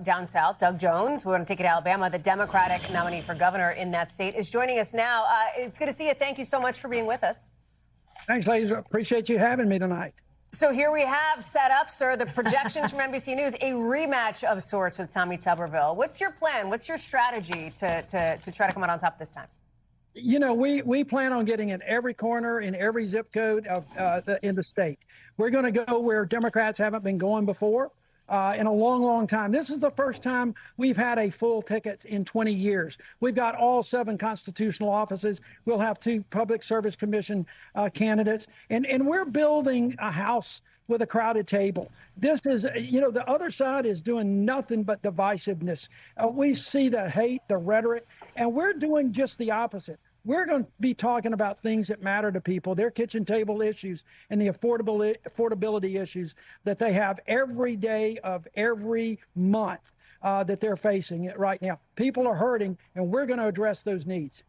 down south, Doug Jones. We want to take it to Alabama. The Democratic nominee for governor in that state is joining us now. It's good to see you. Thank you so much for being with us. Thanks, ladies. Appreciate you having me tonight. So here we have set up, sir, the projections from NBC News, a rematch of sorts with Tommy Tuberville. What's your plan? What's your strategy to try to come out on top this time? You know, we plan on getting in every corner, in every zip code of in the state. We're going to go where Democrats haven't been going before in a long, long time. This is the first time we've had a full ticket in 20 years. We've got all 7 constitutional offices. We'll have 2 Public Service Commission candidates. And we're building a house with a crowded table. This is, you know, the other side is doing nothing but divisiveness. We see the hate, the rhetoric, and we're doing just the opposite. We're going to be talking about things that matter to people, their kitchen table issues and the affordability issues that they have every day of every month that they're facing right now. People are hurting, and we're going to address those needs.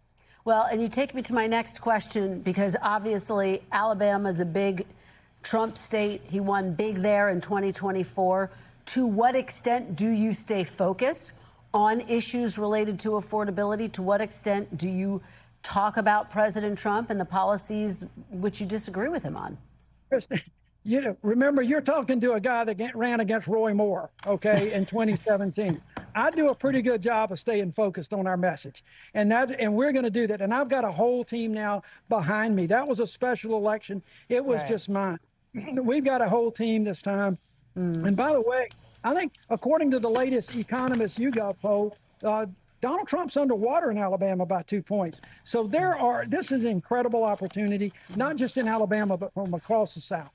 Well, and you take me to my next question, because obviously Alabama is a big Trump state. He won big there in 2024. To what extent do you stay focused on issues related to affordability? To what extent do you talk about President Trump and the policies which you disagree with him on? Kristen, you know, remember, you're talking to a guy that ran against Roy Moore, okay, in 2017. I do a pretty good job of staying focused on our message, and we're going to do that. And I've got a whole team now behind me. That was a special election. It was just mine. We've got a whole team this time. And by the way, I think according to the latest Economist YouGov poll, Donald Trump's underwater in Alabama by 2 points. So this is an incredible opportunity, not just in Alabama, but from across the South.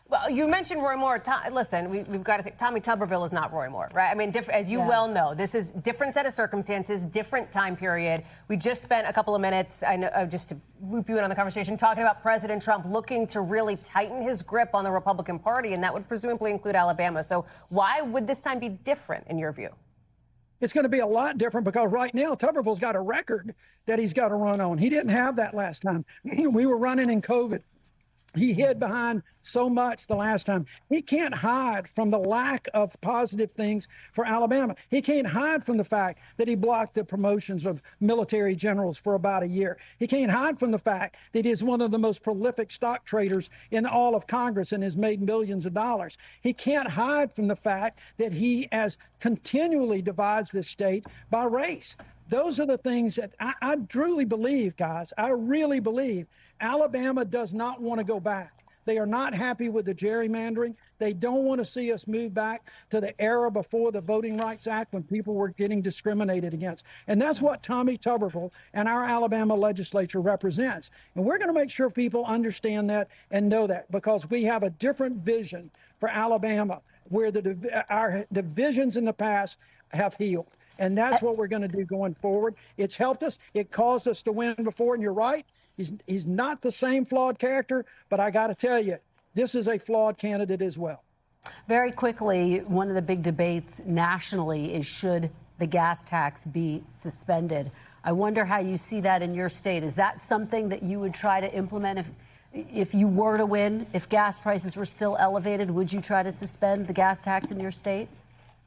Well, you mentioned Roy Moore. Listen, we've got to say Tommy Tuberville is not Roy Moore, right? I mean, as you well know, this is different set of circumstances, different time period. We just spent a couple of minutes, I know, just to loop you in on the conversation, talking about President Trump looking to really tighten his grip on the Republican Party, and that would presumably include Alabama. So why would this time be different in your view? It's going to be a lot different because right now Tuberville's got a record that he's got to run on. He didn't have that last time. We were running in COVID. He hid behind so much the last time. He can't hide from the lack of positive things for Alabama. He can't hide from the fact that he blocked the promotions of military generals for about a year. He can't hide from the fact that he's one of the most prolific stock traders in all of Congress and has made millions of dollars. He can't hide from the fact that he has continually divides this state by race. Those are the things that I truly believe, guys. I really believe Alabama does not want to go back. They are not happy with the gerrymandering. They don't want to see us move back to the era before the Voting Rights Act when people were getting discriminated against. And that's what Tommy Tuberville and our Alabama legislature represents. And we're going to make sure people understand that and know that, because we have a different vision for Alabama where our divisions in the past have healed. And that's what we're going to do going forward. It's helped us. It caused us to win before. And you're right. He's not the same flawed character. But I got to tell you, this is a flawed candidate as well. Very quickly, one of the big debates nationally is, should the gas tax be suspended? I wonder how you see that in your state. Is that something that you would try to implement if you were to win? If gas prices were still elevated, would you try to suspend the gas tax in your state?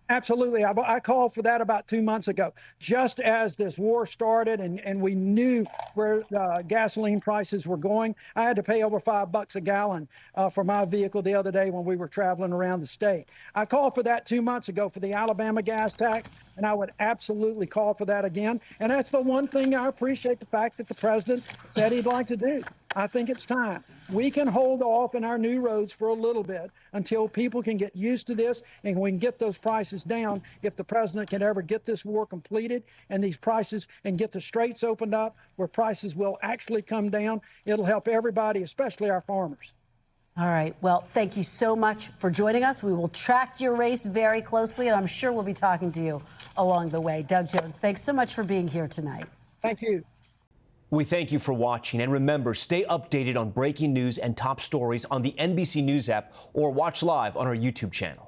Absolutely. I called for that about 2 months ago, just as this war started and we knew where gasoline prices were going. I had to pay over $5 a gallon for my vehicle the other day when we were traveling around the state. I called for that 2 months ago for the Alabama gas tax, and I would absolutely call for that again. And that's the one thing I appreciate, the fact that the president said he'd like to do. I think it's time. We can hold off in our new roads for a little bit until people can get used to this and we can get those prices down. If the president can ever get this war completed and these prices and get the straits opened up where prices will actually come down, it'll help everybody, especially our farmers. All right. Well, thank you so much for joining us. We will track your race very closely, and I'm sure we'll be talking to you along the way. Doug Jones, thanks so much for being here tonight. Thank you. We thank you for watching, and remember, stay updated on breaking news and top stories on the NBC News app or watch live on our YouTube channel.